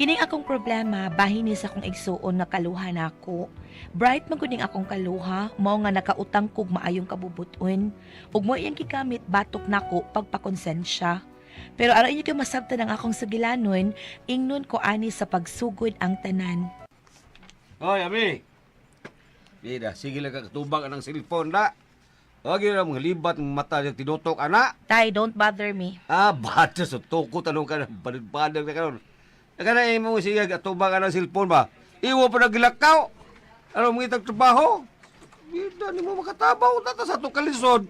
Kining akong problema, bahin ni sa akong igsuon nga kaluha nako. Bright man kuning akong kaluha, mao nga nakautang kog maayong kabubuton. Ug mo iyang gigamit batok nako pagpakonsensya. Pero aron inyo kay masabtan ang akong sugilanon, ingnon ko ani sa pagsugod ang tanan. Hoy, Ami! Bida, sige lang kakatubang anang cellphone na. Huwag yun ang mga libat ng mata niyang tinutok, anak. Tay, don't bother me. Bata sa toko, tanong ka na, banag-banag na karon. Nakanain mo sige katubang anang cellphone ba? Iwo pa nagilakaw. Ano mo itang trabaho? Bida, ni mo makatabaw, tata sa itong kalisod.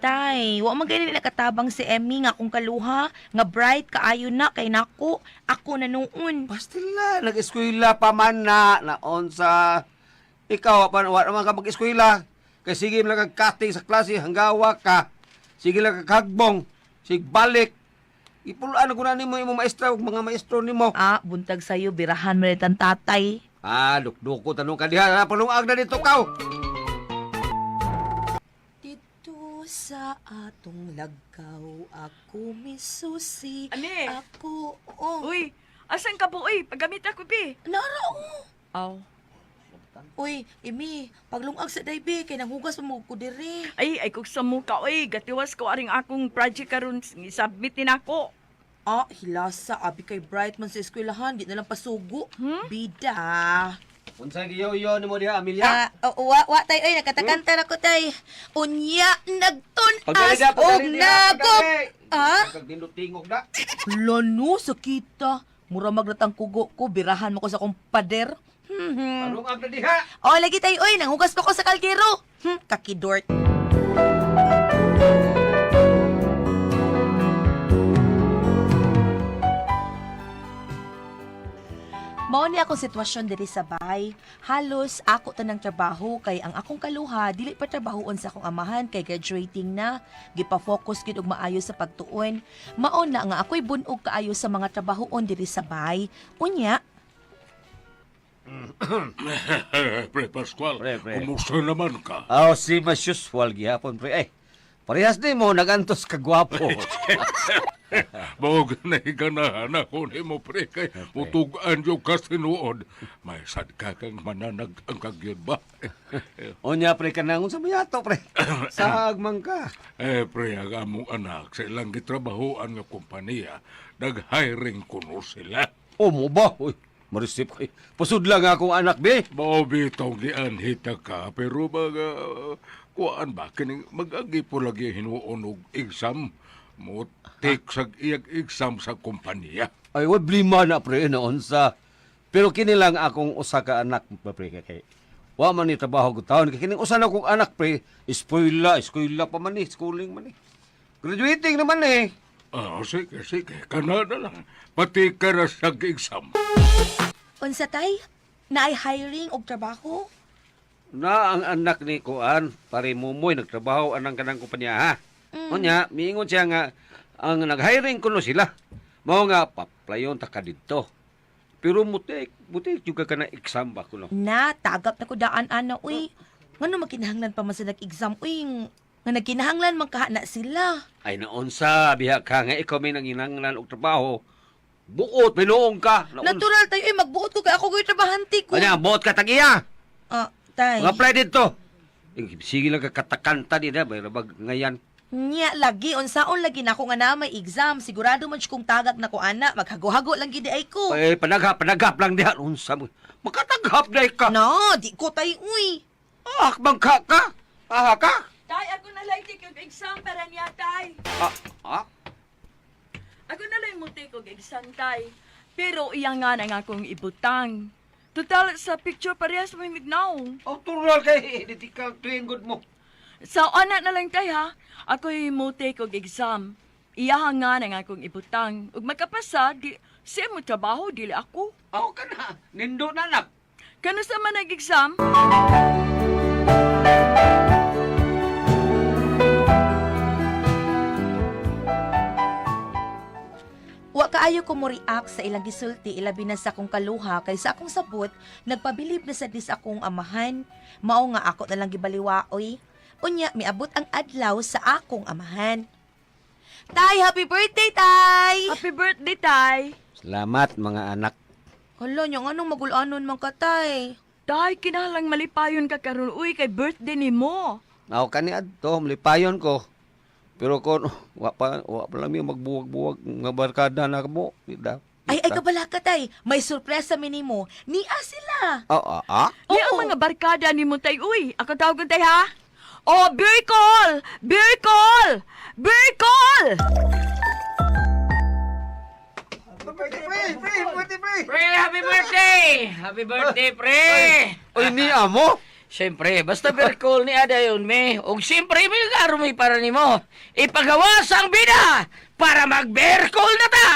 Tay, wa man gani nakatabang si Emmy nga akong kaluha, nga bright kaayo na kay nako. Ako na noon. Pastila, nag-eskwela pa man na, naon sa... Ikaw, wa naman ka mag-eskwela. Kaya sige lang kag-cutting sa klase, hanggawa ka. Sige lang kag-hagbong. Sige balik. Ipulaan ko na ni mo yung maestra, mga maestro ni mo. Buntag sayo, birahan mo ang tatay. Duk-duko, tanong ka diha. Palungag na dito, kaw. Dito sa atong lagaw, ako misusi. Ani? Ako, Uy, asan ka po, uy? Paggamit ako, bi. Nara, Aw. Uy, Imi, paglungag sa daybe, kay nanghugas mo ko diri. Ay kung sa muka, uy. Gatiwas ko aring akong project karon submit din ako. Hilasa, abi kay Bright man sa eskwelahan, di na lang pasugo. Bida. Unsa giyo-yo ni mo diha, Amelia? Wa tay, oy, nakatakanta na ko tay. Unya, nagtunas Pagdali og nagop. Pagdindot-tingog na. Lano, sakita. Mura magratang kugo ko, birahan mo ko sa kong pader. Palungag na diha. Lagi tayo, oy, nanghugas pa ko sa kalkero. Kakidort. Mao ni akong sitwasyon diri sa bay. Halos ako tanang trabaho kay ang akong kaluha dili pa trabahoon sa akong amahan kay graduating na. Gipa-focus gid og maayo sa pagtuon. Mao na nga ako'y bunog kaayo sa mga trabahoon diri sa bay. Unya, Pre Pascual, Pre. kumusta naman ka? Si mas usual gihapon, pre. Ay, parehas din mo, nagantos ka gwapo. Bawag na iganahan ako ni mo, pre, kay utugaan yung kasinuod. May sadka kang mananag ang kagyod ba? Onya, pre, ka nangon sa mayato, pre. Sagmang ka. Pre, ang among anak sa ilang gitrabahoan nga kompanya, nag-hiring kuno sila. Mo ba? Uy, marisip kay. Pusod lang akong anak, be. Bao bitong gianhita ka, pero baga, kuan ba, kining mag-agi po lagi hinuon og exam. Mo take sa iyag exam sa kompanya. Ay, wag blima na, pre, noon sa... Pero kinilang akong usa ka anak, pre, kay. Wa man ni trabaho ko taon. Kining usa na akong anak, pre, eskwela pa man ni, schooling man ni. Graduating naman eh. Sige, kana na lang. Pati ka na sa exam. unsa tay? Naay hiring og trabaho? Na ang anak ni Kuan, pare Mumoy, nagtrabaho anang kanang kumpanya, ha? Unya, miingon siya nga, ang nag-hiring kuno sila. Mao nga, paplayon ta ka dito. Pero butik juga ka na exam ba kuno. Na, tagap na ko daan ana, uy. Ngano makinahanglan pa man sa nag-exam, uy. Nga nagkinahanglan magkahana sila. Ay naon sa biha ka nga ikaw may nanginanglan og trabaho. Buot, binuong ka. Natural tayo, uy. Magbuot ko kay ako ko'y trabahanti ko. Unya, buot ka tagiya. Tay. Mag-apply dito. Sige lang ka katakanta din na, bayrabag ngayon. Nya, lagi, unsaon lagi na ako nga na may exam. Sigurado man kung tagak na ko, ana. Maghago-hago lang gidi ay ko. Ay, panaghap lang diha. Unsa mo? Makataghap na ka. No, di ko tay, uy. Bangka ka? Ka? Tay, ako na lang take yung exam para niya, tay. Ako na lang mo take yung exam, tay. Pero iya nga na nga akong ibutang. Total, sa picture parehas mo yung mignaw. Tural kay, hindi ka klingod mo. Sa anak na lang, tay, ha? Ako'y mo take yung exam. Iya nga na nga akong ibutang. Ug magkapasa, siya mo trabaho, dili ako. Ako ka na. Nindo na anak. Kano sa man nag-exam? Wa kaayo ko mo react sa ilang gisulti ilabi na sa akong kaluha kay sa akong sabot nagpabilib na sa dis akong amahan. Mao nga ako na lang gibaliwaoy. Unya miabot ang adlaw sa akong amahan. Tay, happy birthday, tay! Happy birthday, tay! Salamat mga anak. Hala, niyang anong magulanon man ka, tay? Tay, kinalang malipayon ka karon uy kay birthday ni mo. Ako kani adto, malipayon ko. Pero kon wa pa lang yung magbuwag-buwag nga barkada na mo. Ay, kabala ka, tay. May sorpresa minimo. Nia sila. Di ang mga barkada ni mo tay uy. Ako tawag tay ha? Oh, beer call! Beer call! Beer call! Pre, happy birthday! Happy birthday, pre! Oy, niya mo? Siyempre, basta berkol ni Ada yun, me. O siyempre, may garumi para ni mo. Ipagawas ang bida para mag-berkol na ta!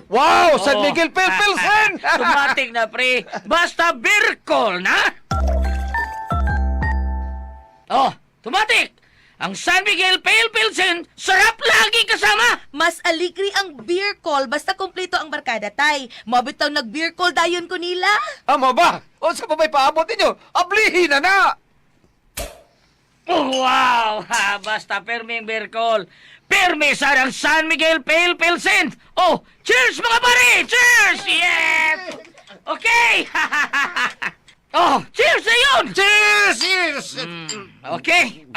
Wow, San Oh. Miguel Pilsen! Tumatik na, pre. Basta berkol na! Oh, tumatik! Ang San Miguel Pale Pilsen, sarap lagi kasama! Mas aligri ang beer call basta kompleto ang barkada, tay. Mabitaw nag-beer call dayon ko nila. Amo ba? O sa pa may paabot ninyo? Ablihin na! Oh, wow! Ha, basta perme ang berkol. Perme sa ng San Miguel Pale Pilsen! Oh, cheers mga pare! Cheers! Yes! Okay! Oh, cheers na yun! Cheers! Cheers! Okay.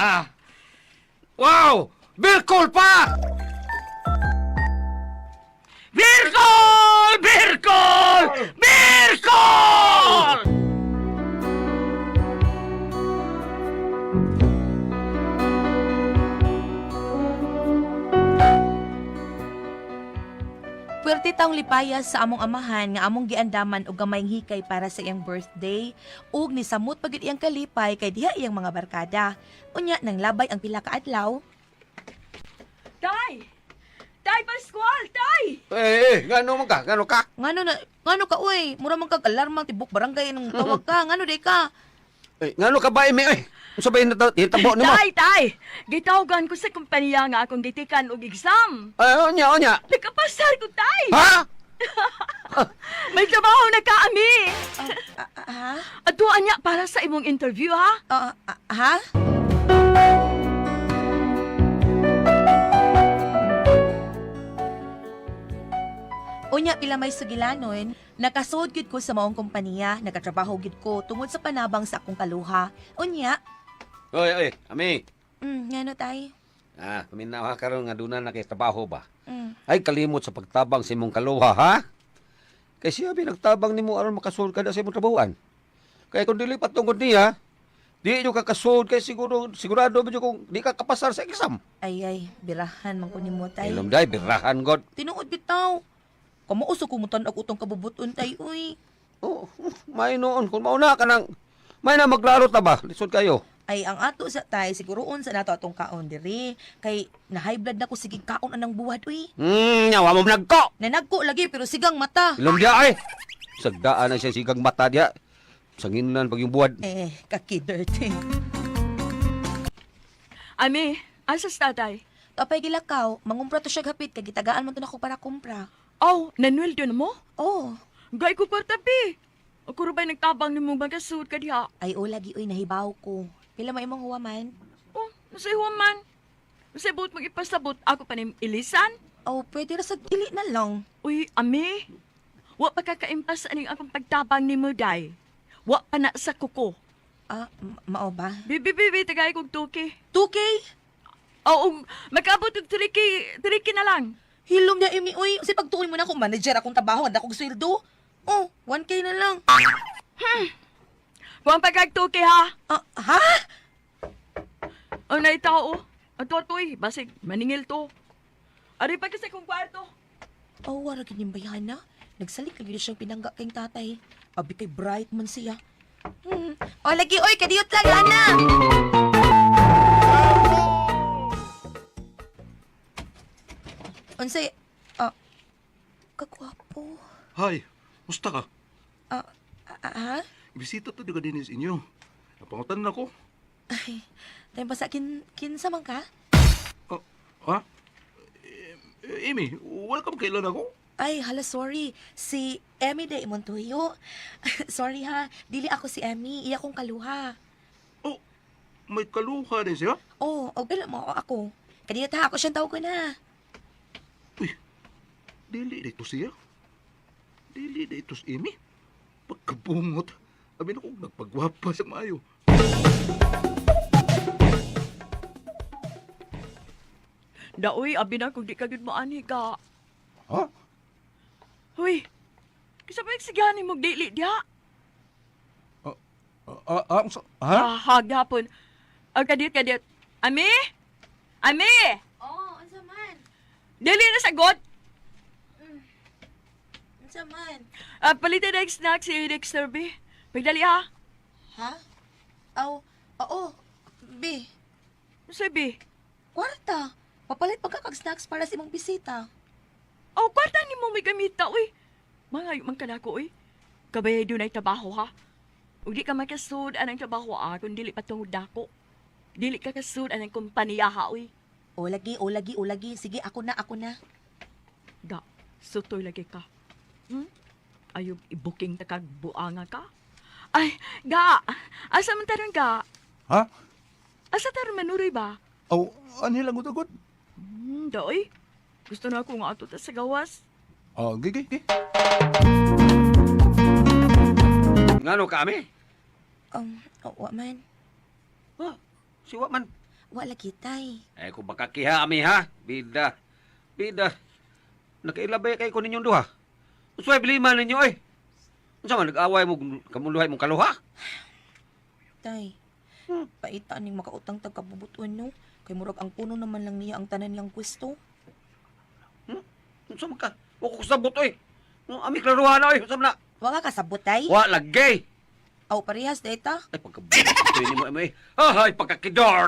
Wow! Birkol pa! Birkol! Birkol! Birkol! Puwerte taong lipayas sa among amahan nga among giandaman og gamayng hikay para sa iyang birthday ug ni samot pagid iyang kalipay kay diha iyang mga barkada. Unya nang labay ang pila ka adlaw. Tay! Tay Pascual! Tay! Gano man ka? Gano ka? Ngano ka uy, mura man kag alarmang tibok barangay nung tawag ka. Ngano day ka? Ngano ka ba, Emi? Sabayin na hitabo ni mo. Tay! Tay! Gitawagan ko sa kumpanya nga akong gitikan og exam. Onya. Nakapasar ko, tay! Ha? May trabaho na ka, ami! Ha? Atuan niya para sa imong interview, ha? Ha? Unya pila may sugilanon, nakasud gid ko sa maong kompanya, nagatrabaho gid ko tungod sa panabang sa akong kaluha. Unya, Oy, Ami. ngano tay? Paminaw ka karon nga doon na trabaho ba? Mm. Ay, kalimot sa pagtabang sa imong kaluha, ha? Kaya siya nagtabang ni mo aron makasulod ka na sa imong trabahoan. Kaya kung dili patungkod niya, di nyo kakasulod kaya sigurado ba nyo kung di ka kapasar sa exam. Ay, birahan man ko nimo tay. Ilom day, birahan god. Tinuod bitaw. Kamauso kumutan ako itong kabubuton tay, uy. Oh, may noon. Kung mauna ka nang, may na maglaro ta ba? Lisod kayo. Ay, ang ato sa tay, siguroon sa nato atong kaon diri. Kay, na-high blood na ko, sige kaon anang buwad, uy. Nyawa mo nagko. Nanagko lagi, pero sigang mata. Ilom dia ay. Sagdaan na siya sigang mata dia. Sanginan pag yung buwad. Kaki-dirty. Ami, asas tatay? Tapay gilakaw, mangumpra to siya hapit, kay gitagaan mo to na ko para kumpra. Oh, nanweldo na mo? Oh, Gay ko kwartapi. Ako rin ba'y nagtabang ni mong magasud ka diha? ay lagi, uy, nahibaw ko. Pila may imong huwaman? Oh, nasa man. Nasa buot mong ipasabot, ako pa ni ilisan? Oh, pwede ra sa dili na lang. Uy, ami, wa pa kakaimpas aning akong pagtabang ni mo, day. Wa pa na sa kuko. Mao ba? Bibi, tagay kong tuki. 2K? Oo, magkabot og triki na lang. Hilom na imi, uy. Kasi pagtukoy mo na akong manager akong trabaho, handa akong sweldo. Oh, 1K na lang. Huwag pagkagtuki, ha? Ha? O, naitao. Ato, basig, maningil to. Ari pa kasi kong kwarto. Oh, wala ganyang bayana. Nagsalik lagi na siyang pinangga kayong tatay. Abi kay bright man siya. O, lagi, oy, kadiyot lang, ana. Unsay, kagwapo. Hay, musta ka? Ha? Bisita to daga dinis inyo. Napangutan na ko. Ay, tayo ba sa kinsa man ka? Ha? Amy, wala ka magkailan ako? Ay, hala, sorry. Si Emmy de Montoyo. Sorry ha, dili ako si Emmy. Iya kong kaluha. Oh, may kaluha din siya? Oh, og dili mo ako. Kadiyot ha, ako siyang tawag ko na. Uy, dili dito siya. dili na ito si Amy. Pagkabungot. Abi na kong nagpagwapa sa maayo. Daoy, abi na kung di ka gud mo ani ka. Ha? Huy, kasabay sigahan mo dili diha. Hagapon. O kadit. Ami? Ami! Oh, unsa man? Dili na sagot. Unsa man? Palitan na yung snack si Dexter B. Pagdali ha. Ha? Aw, oo. B, Sabi, kwarta. Papalit pa ka kag snacks para sa imong bisita. kwarta ni mo may gamita, uy. Mga man ka na ko, uy. Kabay doon ay trabaho, ha? Ug di ka makasud anang trabaho, kung dili patungod dako. Dili ka kasud anang kumpanya, ha, uy. O lagi. Sige, ako na. Ga, sutoy lagi ka. Ayog i-booking ta kag buanga ka? Ay, ga, asa man taron ka? Ha? Asa taron manuroy ba? Aw, anhilang utagod. Daoy. Gusto na ako nga ato ta sa gawas. Gigi. Ngano kami? Wa man. Ha? Siwa man. Wa lagi, tay. Eh, kung baka kiha ami ha. Bida. Nakailabay kay ko ninyong duha. Usway biliman ninyo ay. Unsa man nag-away mo kamuluhay mong kaluha? Tay, paitaan ning makautang tag kabubutuan no. Kay murag ang puno naman lang niya ang tanan niyang pwesto. Unsa man ka? Wa ko sabot oy. No, ami klaruhan oy. Unsa man na? Wa ka kasabot, tay? Wa lagay. Aw, parehas, data. Ay pagkabuto ni mo ay. Ay pagkakidor.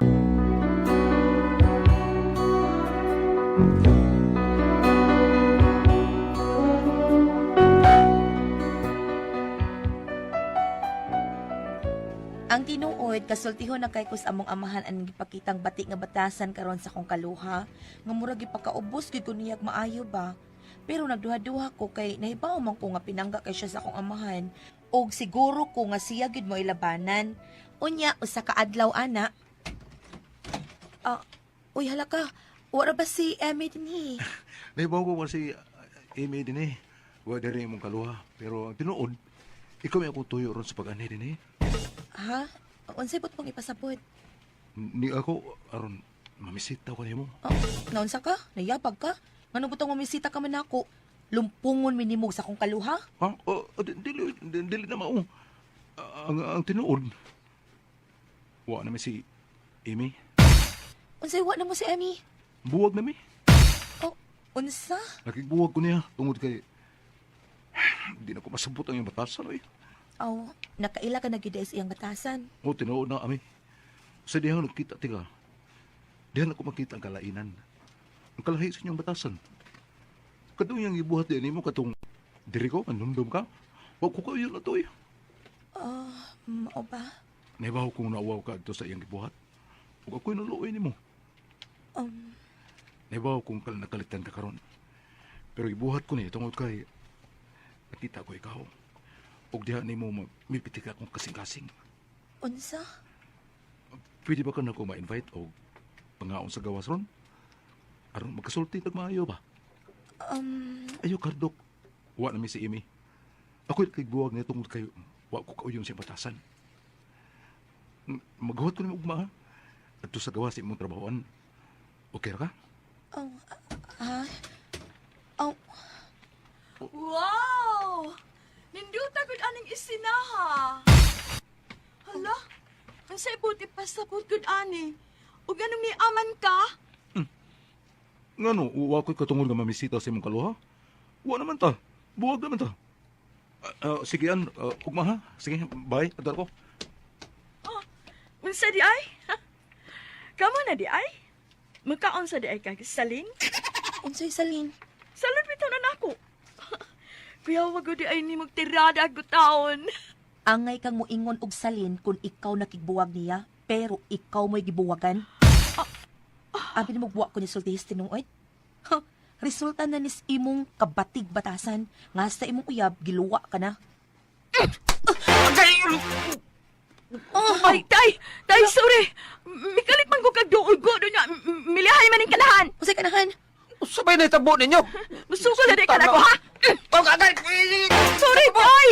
Ang tinuod, kasultihon na kay kus among amahan ang gipakitang bati nga batasan karon sa kong kaluha, nga murag ipakaubos gyud ko niyag maayo ba. Pero nagduha-duha ko kay nahibaw man ko nga pinangga kay siya sa akong amahan, og siguro ko nga siya gyud mo ilabanan. Unya usa ka adlaw ana. Uy hala ka, wala ba si Emmy dinhi? Naibaw ko kasi Amy din eh. Wala rin mong kaluha. Pero ang tinuod, ikaw may ako tuyo ron sa pag-anay din eh. Ha? Unsay pud mong ipasabot? Ni ako, aron, mamisita ko nimo. Naunsa ka? Nayabag ka? Ngano butang mamisita ka man ako? Lumpungon minimo sa akong kaluha? Ha? Dili na mao. Ang tinuod, wa na mi si Amy. Unsay wa na mo si Emmy? Buwag na mi. Oh, unsa? Nakigbuwag ko niya tungod kay hindi na ko masabot ang iyong batasan eh. Aw, nakaila ka na gyud sa iyang batasan. O, tinuod na kami. Sa dihan nagkita, tiga. Dihan ako makita ang kalainan. Ang kalahi sa inyong batasan. Katong yung ibuhat din mo, katong diri ko, manundom ka. Huwag ko kayo na to eh. Mao ba? Naibaw kong naawaw ka ito sa iyang ibuhat. Huwag ako'y naluoy ni mo. Naibaw kong nakalitan ka karon. Pero ibuhat ko niya tungod kay nakita ko ikaw. Huwag dihan ni mo mipitik akong kasing-kasing. Unsa? Pwede ba ka na ko ma-invite o pangaon sa gawas ron? Aron magkasulti nagmaayo ba? Ayo kardok. Wa na mi si Amy. Ako'y kigbuwag niya tungod kayo. Wa ko kauyong siyang batasan. Maghuwat ko ni ugma ha? At sa gawas imong trabahoan. Okay ra ka? Wow! Ninduta gud aning isinaha. Hala, ang say buti pa sa gud ani. Ug anong ni aman ka? Ngano, wa ko'y katungod nga mamisita sa imong kaluha? Wa naman ta. Buwag naman ta. Sige, ugma ha? Sige, bye. Adar ko. Unsa di ay? Kamo na di ay? Magkaon sa di ay kag saling? Unsay salin? Salon bitaw na nako. Kuya wag di ay ni magtirada ag taon. Angay kang moingon og salin kung ikaw nakigbuwag niya, pero ikaw mo'y gibuwagan. Abi mo buwag ko ni sultihis tinuod. Resulta na nis imong kabatig batasan nga sa imong uyab giluwa ka na. Ay, tay, sorry. Mikalit man ko kag duol ko doon milihay man ning kalahan. Unsay kanahan? Sabay na itabo ninyo. Musugol na di ka na ko, ha? Pagkagay!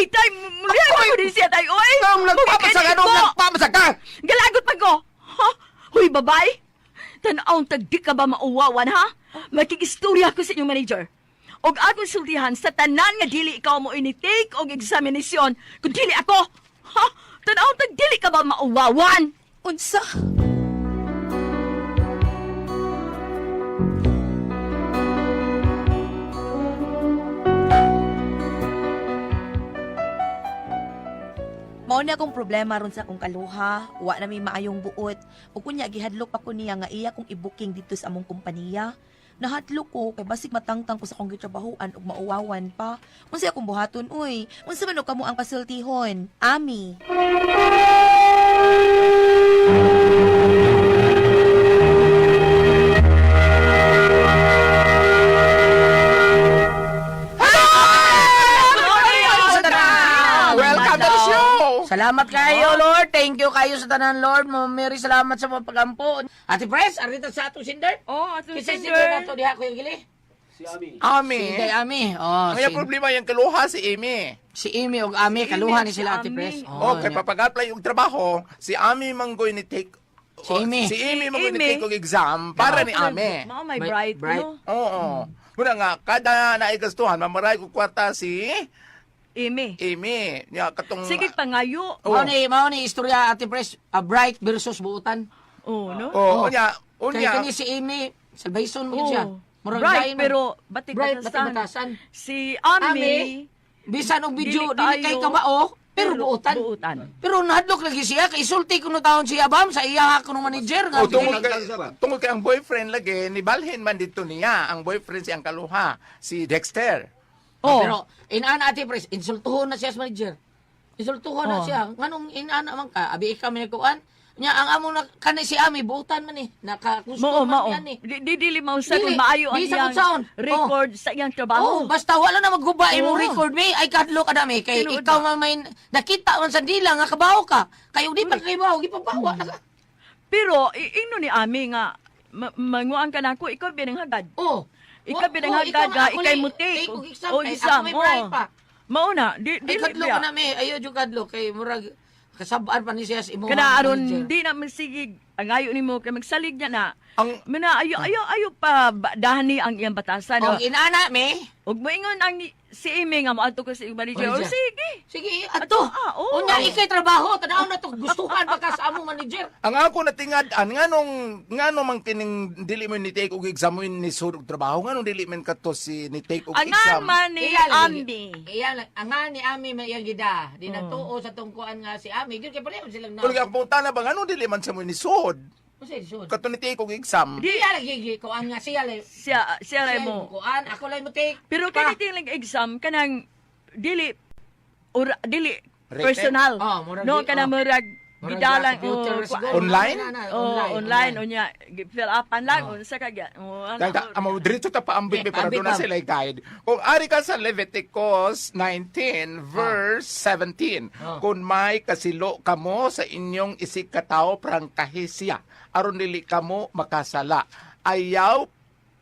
tay, mulihan ko din siya tay, oy! Ang nagpamasag ano, nagpamasag ka! Galagot pa ko! Ha? Huy, babay! Tanaw, tagdi ka ba mauwawan, ha? Makigistorya ko sa inyong manager. Og akong sultihan sa tanan nga dili ikaw mo ini-take og examinasyon kung dili ako. Ha? Tanaw, tagdili ka ba mauwawan? Unsa? Mao na akong problema ron sa akong kaluha, wa na may maayong buot. Ug kunya gihadlok pa ko niya nga iya kong i-booking dito sa among kompanya. Nahadlok ko kay basig matangtang ko sa akong gitrabahoan ug mauwawan pa. Unsa akong buhaton uy? Unsa man og kamo ang pasultihon? Ami. Welcome to the show! Salamat kayo, Lord. Thank you kayo sa tanan, Lord. Mary, salamat sa mga pagampo. Ate Pres, arita sa atong sinder. Oh, ato Kisay sinder. sinder na to, diha ko yung gili. Ami. Si Ami. Oh, May problema yung kaluha si Amy. si Amy o Ami, kaluhan ni sila, Ate Ami. Pres. Okay, papag-apply yung trabaho, si Ami manggoy ni take Si Amy. Si Amy manggoy ni Amy. take og exam para ni Ami. Mao may Bright, bright, bright. no? Oo. Muna nga, kada naigastuhan, mamaray ko kwarta si Amy. Amy. Nya katong Sige, pangayo. Mao ni istorya, Ate Pres, Bright versus Buutan. Oh, no? Oh, unya, Kaya unya. kani si Amy, Salvation mo siya. Oh. Murag Bright, dayon man. pero batik Bright, batasan. batik batasan. Si Ami, Ami, bisan og video, Dili dili kay kayo. kabao, pero Buutan. Buutan. Pero nahadlok lagi siya, kay isulti ko no taon siya, bam, sa iya ko no manager. Nga, O, tungod dili- tungod kay ang boyfriend lagi, nibalhin man dito niya. Ang boyfriend siyang kaluha, si Dexter. Oh. Pero, inana Ate Pres, insultuhon na siya sa manager. Insultuhon na Oh. siya. Nganong inana man ka, abi ikaw may nagkuhan. Nya, ang amo na, kanay si Ami, Buutan man eh. Nakakusto Mao, man mao. yan eh. Dili mausa kung Dili. maayo ang Di sa iyang kung saon. record sa iyang Oh, trabaho. basta wala na magguba imong Oo. record me. Ay kadlo ka dami kay Tinuod ikaw na. man may nakita man sa dila nga kabaho ka. Kayo di pa kay bawo, gipabawa na ka. Pero, ingno ni Ami nga, manguan ka na ako, ikaw binanghagad. Oh. Ikaw binanghagad nga, ikay mo take. O exam. O Ay, exam, ako may bright oh. pa. Mauna, Ay dili kadlo biya. ka na me. Ayo jud kadlo kay murag kasabaan pa ni siya sa imo. Kana aron di na masigig ang ayo nimo kay magsalig niya na. Ang Mana ayo pa dahani ang iyang batasan. Og inana me. Ug moingon ang si Amy nga moadto ko sa iyong manager. O Manager. sige. Sige, ato. oo. Unya ikay trabaho, tanaw na to gustuhan pa ka sa among manager. ang ako natingad-an nganong man kining dili man ni take og exam mo ni surog trabaho nganong dili man kato si ni take og Angan exam. man ni Iya lagi. Ambi. Iya lang, angan ni Ami may iyang gida. Di Oh. natuo sa tungkuan nga si Ami. Gyud kay pareho silang na. Kung ang punta na ba nganong dili man sa mo ni sud? Kasi sud. Kato ni take og exam. Di Iya lagi kuan nga siya lay. siya ray mo. Kuan, ako lay mo take. Pero Pa. kani ting exam kanang dili dili Written? personal. Oh, murag no di- kanang oh. murag Murag gidalang sa computer oh, siguro. Online? online unya fill upan lang unsa ka gya. Amo diretso ta paambit Okay, para paambit doon na lang. sila guide. Kung ari ka sa Leviticus 19 verse 17, Oh. kung may kasilo kamo sa inyong isikataw prangkahisya, aron dili kamo makasala. Ayaw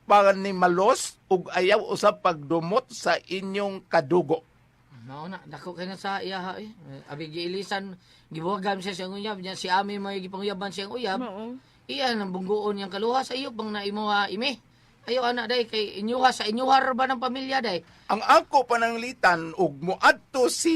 panimalos ug ayaw usab pagdumot sa inyong kadugo. Mao na, dako kay na sa iya ha eh. Abi giilisan, gibuwagam siya siyang uyab, nya si Ami may gipanguyaban siyang uyab. Oo. Iyan ang bunggoon yang kaluha sa iyo bang na imo ha imi. Ayo ana day kay inyuha sa inyuhar ba ng pamilya day. Ang ako pananglitan ug moadto si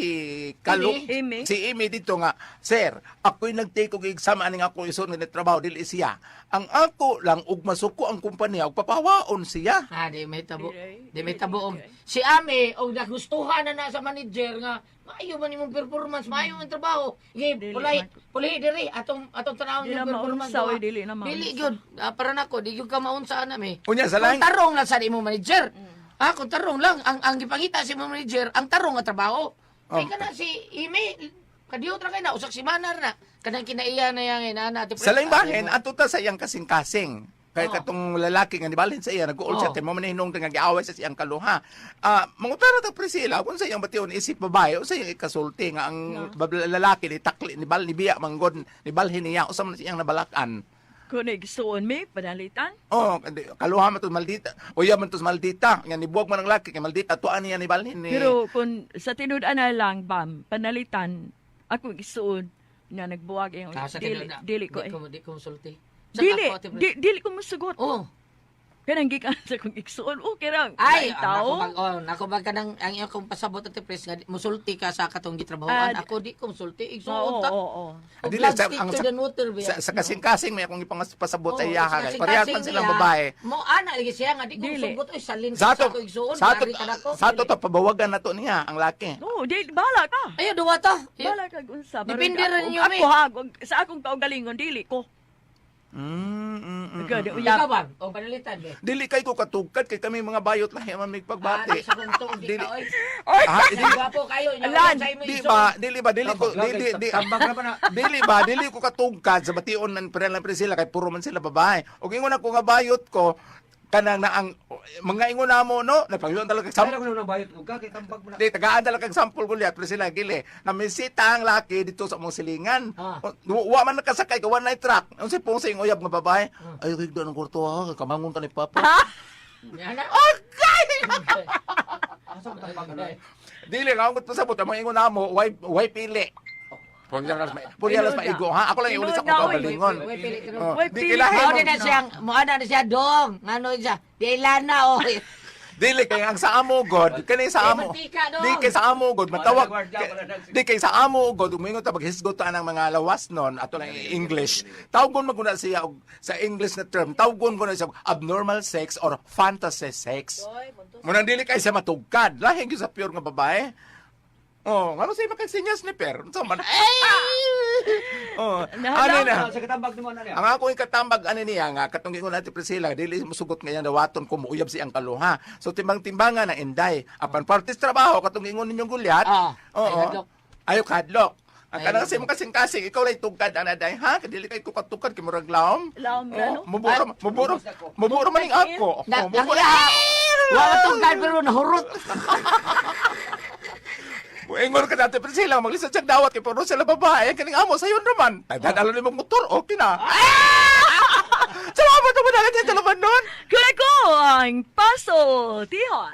Amy? si Amy dito nga, sir, ako'y nag-take og exam aning ako isun nga trabaho dili siya. Ang ako lang ug masuko ang kumpanya ug papawaon siya. Ah, di may tabo. Di Di may tabo. Si Ami og nagustuhan na sa manager nga maayo man imong performance, maayo ang trabaho. Dili Pulay diri atong tanawon Di na yung performance. maunsa, diba? oy, dili na maunsa. Dili gyud. Para nako, di gyud ka maunsa ana mi. Unya sa Kung lang tarong lang sa imong manager. Ah, kung tarong lang ang gipangita sa imong manager, ang tarong nga trabaho. Kay kana si Imi kadiyo tra kay na usak si Manar na. Kanang kinaiya na yang inana ati. sa laing bahin ato ta sa iyang kasing-kasing. Kay Oo. katong lalaki nga nibalhin sa iya nag-uol siya Oo. mo man hinung nga giaway sa siyang kaluha. Mangutara ta Priscilla kung sa iyang bation isip babae o sa iyang ikasulti nga ang lalaki ni takli ni bal ni biya manggod ni balhin niya usa man siyang nabalakan. Kung igsuon mi, panalitan. Oh, kaluha man to maldita. Uya man to maldita. Nga nibuwag man ang laki kay maldita tuan niya ni balhin ni. Pero kung sa tinud-an na lang, bam, panalitan, ako igsuon na nagbuwag yung Kasa dili, ka na. dili ko eh. Di konsulti. Dili ko masugot. Oh. Kanang gikan sa kong igsuon. Okay ra. Ay, tao. ako mag kanang ang iyong kong pasabot at pres nga musulti ka sa katong gitrabahoan. Ah, Ako di ko musulti. Oo, Igsuon ta. oo. Og Dili, blood sa- stick ang to sa- the water ba? Sa kasing-kasing may akong ipangpasabot sa Oo, iya sa kay. Parehas man kasing-kasing silang niya, babae. Mo ana lagi siya nga di ko Dili. sugot oy salin Sa ato, ko igsuon. sa ato, Dari ka nako. sa ato to pabawagan na to niya ang laki. Oo, di, bahala ka. Ayo duwa ta. Bahala ka unsa. Depende Pero rin ako- niyo, Ako ha, sa akong kaugalingon, dili ko. Kaya, Ikaw ba? O panalitan be. Dili kay ko katugkad kay kami mga bayot lahi man mig pagbati. Sa kung tuog di Dili. ka oy. Ah, Di ba po kayo nya Alan, sa imo Di igsuon. ba, dili ko, Tambak na ba na? dili ko katugkad sa bation man pero lang sila kay puro man sila babae. Og ingon ako nga bayot ko kanang na ang mga ingon namo no, napangyon talaga Sana sa ko nang bayot ko ka kay tambak mo na. di tagaan talaga sample ko liat pero sila gili. Na misita ang laki dito sa mong silingan. Ah. Wa man nakasakay ka one night truck. Unsa pong sa uyab nga babae? Ay rigdo ng kurto ha, kamangon ta ni papa. Yana. Asa ka tambak na? Dili nga ngot pasabot ang mga ingon namo, why pili. Puryalas maigo ha. Ako lang iulit sa Inood na, akong oy. kaugalingon. Way pili ka Oh, Way di pili. kilahin Mo mo. na siyang mo ana na siya dong. Ngano siya? Di ilana oy. Dili kay ang sa amo god, kani sa amo. mantika, dong. Di kay sa amo god matawag. Gwardiya pala na. Di kay sa amo god umingon ta paghisgot ta ng mga lawas non ato lang English. Tawgon maguna siya og sa English na term. Tawgon ko na siya og abnormal sex or fantasy sex. Muna dili kay sa matugkad. Lahi gyud sa pure nga babae. Oh, ano siya makagsinyas ni per? So man. Oh, ano na? Sa katambak ni mo na niya. Ang ako yung katambag ano niya nga katong ingon natin Priscilla dili musugot ngayon dawaton ko muuyab si ang kaluha. So timbang-timbangan na inday. Apan partis trabaho katong ingon ninyong gulyat. Ah, Oo. ay, hadlok. Ayo kadlok. Ang Ay, kanang hadlok. sim kasing-kasing ikaw lay tugkad ana day ha kadili kay tukad-tukad kay murag laom. Laom ka, no? Muburo man ning ako. Na Muburo. Wa tong kan pero nahurot. Ingon ka natin Priscilla maglisod siyang dawat kay puro sila babae kaning amo sayon naman. Dadalo ni mong motor okay na. Salamat mo na sa talaman nun. Kaya ko ang paso, tihon.